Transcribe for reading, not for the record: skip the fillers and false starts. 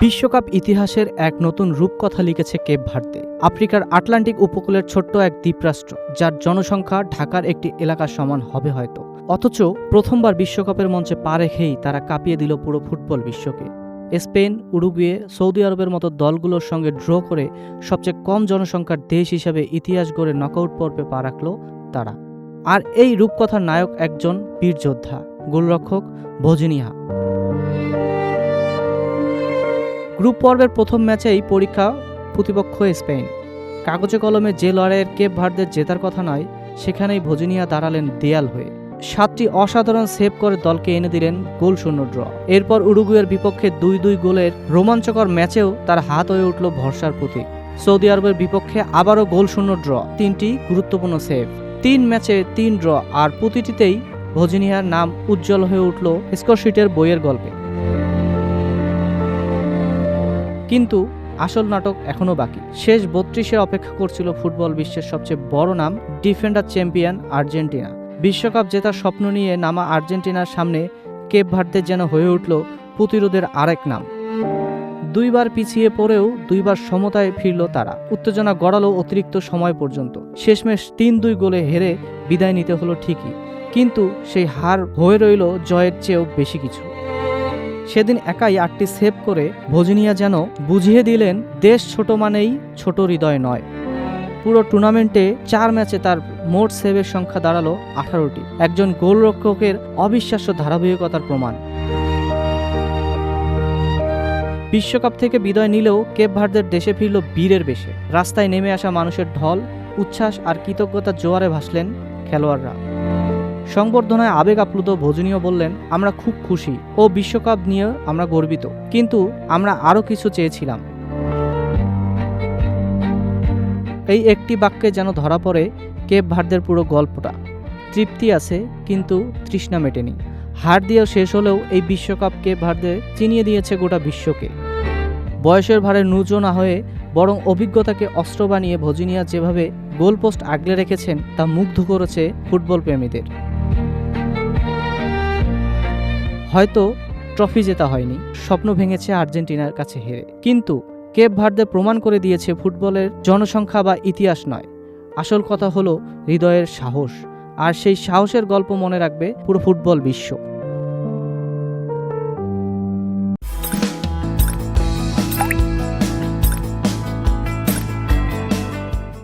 বিশ্বকাপ ইতিহাসের এক নতুন রূপকথা লিখেছে কেপ ভার্দে। আফ্রিকার আটলান্টিক উপকূলের ছোট্ট এক দ্বীপরাষ্ট্র, যার জনসংখ্যা ঢাকার একটি এলাকার সমান হবে হয়তো, অথচ প্রথমবার বিশ্বকাপের মঞ্চে পা রেখেই তারা কাঁপিয়ে দিল পুরো ফুটবল বিশ্বকে। স্পেন, উরুগুয়ে, সৌদি আরবের মতো দলগুলোর সঙ্গে ড্র করে সবচেয়ে কম জনসংখ্যার দেশ হিসাবে ইতিহাস গড়ে নকআউট পর্বে পা রাখল তারা। আর এই রূপকথার নায়ক একজন বীর যোদ্ধা, গোলরক্ষক ভজিনিয়া। গ্রুপ পর্বের প্রথম ম্যাচেই পরীক্ষা প্রতিপক্ষ স্পেন। কাগজে কলমে যে লড়াইয়ের কেপ ভার্দের জেতার কথা নয়, সেখানেই ভজিনিয়া দাঁড়ালেন দেয়াল হয়ে। 7টি অসাধারণ সেভ করে দলকে এনে দিলেন গোলশূন্য ড্র। এরপর উরুগুয়ের বিপক্ষে 2-2 গোলের রোমাঞ্চকর ম্যাচেও তার হাত হয়ে উঠল ভরসার প্রতীক। সৌদি আরবের বিপক্ষে আবারও গোলশূন্য ড্র, 3টি গুরুত্বপূর্ণ সেভ। 3 ম্যাচে 3 ড্র, আর প্রতিটিতেই ভজিনিয়ার নাম উজ্জ্বল হয়ে উঠল স্কোরশিটের বইয়ের গল্পে। কিন্তু আসল নাটক এখনও বাকি। শেষ 32-এ অপেক্ষা করছিল ফুটবল বিশ্বের সবচেয়ে বড় নাম, ডিফেন্ডার চ্যাম্পিয়ন আর্জেন্টিনা। বিশ্বকাপ জেতার স্বপ্ন নিয়ে নামা আর্জেন্টিনার সামনে কেপ ভার্দে যেন হয়ে উঠল প্রতিরোধের আরেক নাম। 2 বার পিছিয়ে পড়েও 2 বার সমতায় ফিরল তারা। উত্তেজনা গড়ালো অতিরিক্ত সময় পর্যন্ত। শেষমেশ 3-2 গোলে হেরে বিদায় নিতে হলো ঠিকই, কিন্তু সেই হার হয়ে রইল জয়ের চেয়েও বেশি কিছু। সেদিন একাই 8টি সেভ করে ভজিনিয়া যেন বুঝিয়ে দিলেন, দেশ ছোট মানেই ছোট হৃদয় নয়। পুরো টুর্নামেন্টে 4 ম্যাচে তার মোট সেভের সংখ্যা দাঁড়ালো 18টি, একজন গোলরক্ষকের অবিশ্বাস্য ধারাবাহিকতার প্রমাণ। বিশ্বকাপ থেকে বিদায় নিলেও কেপ ভার্দের দেশে ফিরল বীরের বেশে। রাস্তায় নেমে আসা মানুষের ঢল, উচ্ছ্বাস আর কৃতজ্ঞতার জোয়ারে ভাসলেন খেলোয়াড়রা। সংবর্ধনায় আবেগ আপ্লুত ভজিনিয়া বললেন, আমরা খুব খুশি ও বিশ্বকাপ নিয়ে আমরা গর্বিত, কিন্তু আমরা আরও কিছু চেয়েছিলাম। এই একটি বাক্যে যেন ধরা পড়ে কেপ ভার্দের পুরো গল্পটা। তৃপ্তি আছে, কিন্তু তৃষ্ণা মেটেনি। হার দিয়েও শেষ হলেও এই বিশ্বকাপ কেপ ভার্দে চিনিয়ে দিয়েছে গোটা বিশ্বকে। বয়সের ভারে নুজো না হয়ে বরং অভিজ্ঞতাকে অস্ত্র বানিয়ে ভজিনিয়া যেভাবে গোলপোস্ট আগলে রেখেছেন, তা মুগ্ধ করেছে ফুটবল প্রেমীদের। হয়তো ট্রফি জেতা হয়নি, স্বপ্ন ভেঙেছে আর্জেন্টিনার কাছে হেরে, কিন্তু কেপ ভার্দে প্রমাণ করে দিয়েছে ফুটবলের জনসংখ্যা বা ইতিহাস নয়, আসল কথা হলো হৃদয়ের সাহস। আর সেই সাহসের গল্প মনে রাখবে পুরো ফুটবল বিশ্ব।